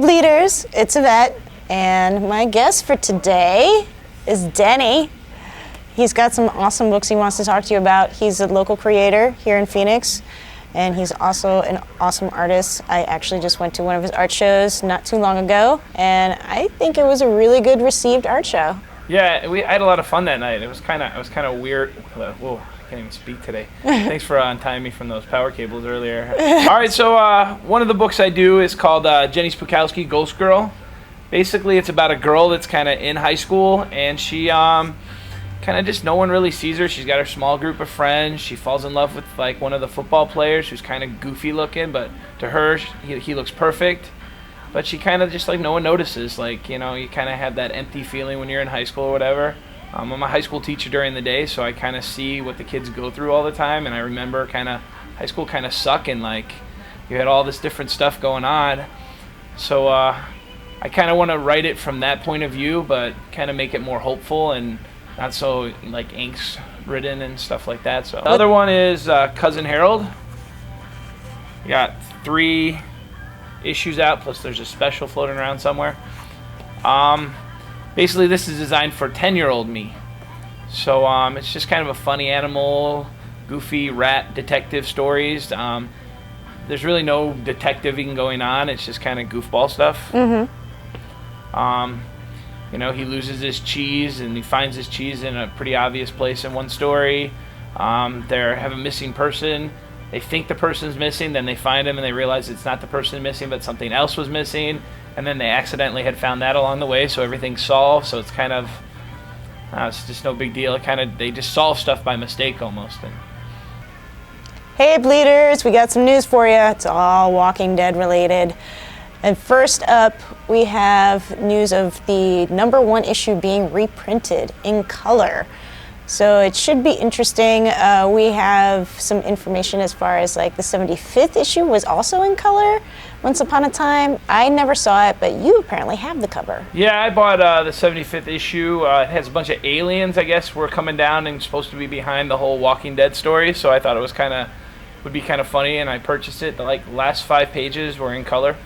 Bleeders, it's Yvette, and my guest for today is Denny. He's got some awesome books he wants to talk to you about. He's a local creator here in Phoenix, and he's also an awesome artist. I actually just went to one of his art shows not too long ago, and I think it was a really good received art show. Yeah, I had a lot of fun that night. It was kind of weird. Whoa, I can't even speak today. Thanks for untying me from those power cables earlier. All right, so one of the books I do is called Jenny Spookowski, Ghost Girl. Basically, it's about a girl that's kind of in high school, and she kind of just no one really sees her. She's got her small group of friends. She falls in love with like one of the football players who's kind of goofy looking, but to her, he looks perfect. But she kind of just like no one notices. Like, you know, you kind of have that empty feeling when you're in high school or whatever. I'm a high school teacher during the day, so I kind of see what the kids go through all the time. And I remember kind of high school kind of sucking. Like, you had all this different stuff going on. So I kind of want to write it from that point of view, but kind of make it more hopeful and not so like angst-ridden and stuff like that. So the other one is Cousin Harold. We got 3 issues out, plus there's a special floating around somewhere. Basically, this is designed for 10-year-old me. So it's just kind of a funny animal, goofy rat detective stories. There's really no detectiving going on. It's just kind of goofball stuff. Mm-hmm. You know, he loses his cheese, and he finds his cheese in a pretty obvious place in one story. They have a missing person. They think the person's missing, then they find him, and they realize it's not the person missing, but something else was missing. And then they accidentally had found that along the way, so everything's solved. So it's kind of, it's just no big deal. They just solve stuff by mistake almost. And Hey Bleeders, we got some news for you. It's all Walking Dead related. And first up, we have news of the #1 issue being reprinted in color. So it should be interesting. We have some information as far as like the 75th issue was also in color once upon a time. I never saw it, but you apparently have the cover. Yeah, I bought the 75th issue. It has a bunch of aliens, I guess, were coming down and supposed to be behind the whole Walking Dead story. So I thought it was would be kind of funny, and I purchased it. The last 5 pages were in color.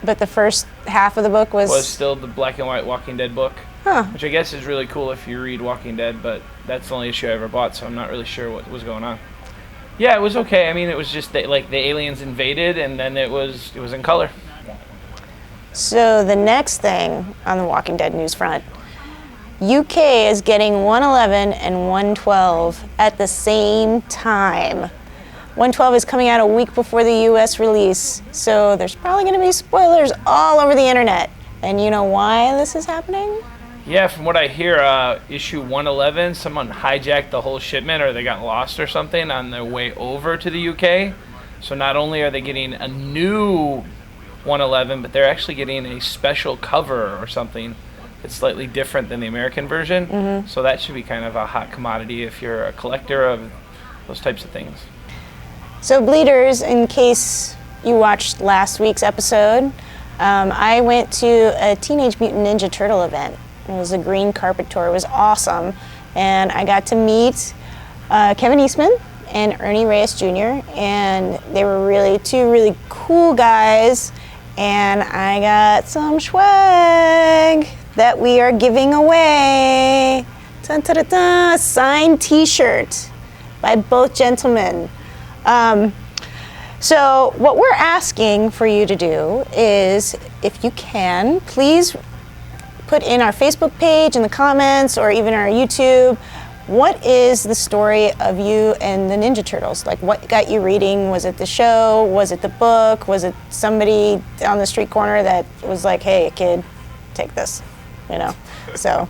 But the first half of the book was still the black and white Walking Dead book. Huh. Which I guess is really cool if you read Walking Dead, but that's the only issue I ever bought, so I'm not really sure what was going on. Yeah, it was okay. I mean, it was just that, like, the aliens invaded, and then it was in color. So the next thing on the Walking Dead news front, UK is getting 111 and 112 at the same time. 112 is coming out a week before the US release, so there's probably going to be spoilers all over the internet. And you know why this is happening? Yeah, from what I hear, issue 111, someone hijacked the whole shipment, or they got lost or something on their way over to the UK. So not only are they getting a new 111, but they're actually getting a special cover or something that's slightly different than the American version. Mm-hmm. So that should be kind of a hot commodity if you're a collector of those types of things. So Bleeders, in case you watched last week's episode, I went to a Teenage Mutant Ninja Turtle event. It was a green carpet tour. It was awesome. And I got to meet Kevin Eastman and Ernie Reyes Jr. And they were two really cool guys. And I got some swag that we are giving away. Dun, dun, dun, dun. A signed t-shirt by both gentlemen. So what we're asking for you to do is, if you can, please put in our Facebook page in the comments or even our YouTube, what is the story of you and the Ninja Turtles? Like, what got you reading? Was it the show? Was it the book? Was it somebody on the street corner that was like, hey, kid, take this, you know? So,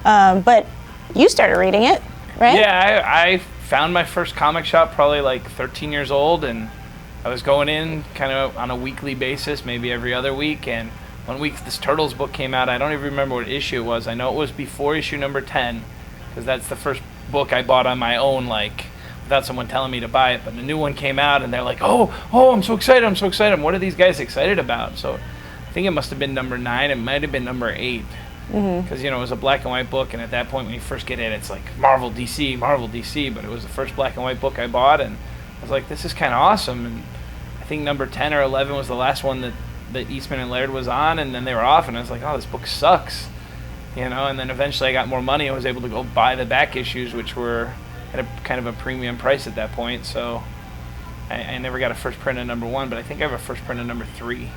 but you started reading it, right? Yeah, I found my first comic shop probably like 13 years old, and I was going in kind of on a weekly basis, maybe every other week, and one week this Turtles book came out. I don't even remember what issue it was. I know it was before issue number 10, because that's the first book I bought on my own, like, without someone telling me to buy it. But the new one came out, and they're like, oh, I'm so excited. What are these guys excited about? So I think it must have been number 9. It might have been number 8. Because, you know, it was a black and white book, and at that point when you first get it, it's like Marvel, DC, but it was the first black and white book I bought, and I was like, this is kind of awesome. And I think number 10 or 11 was the last one that that Eastman and Laird was on, and then they were off, and I was like, oh, this book sucks, you know. And then eventually I got more money and was able to go buy the back issues, which were at a kind of a premium price at that point. So I never got a first print of number 1, but I think I have a first print of number 3.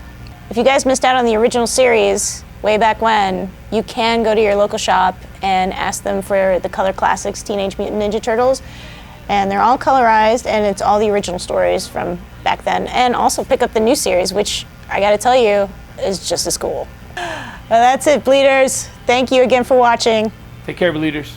If you guys missed out on the original series way back when, you can go to your local shop and ask them for the Color Classics Teenage Mutant Ninja Turtles. And they're all colorized, and it's all the original stories from back then. And also pick up the new series, which I gotta tell you, is just as cool. Well, that's it, Bleeders. Thank you again for watching. Take care, Bleeders.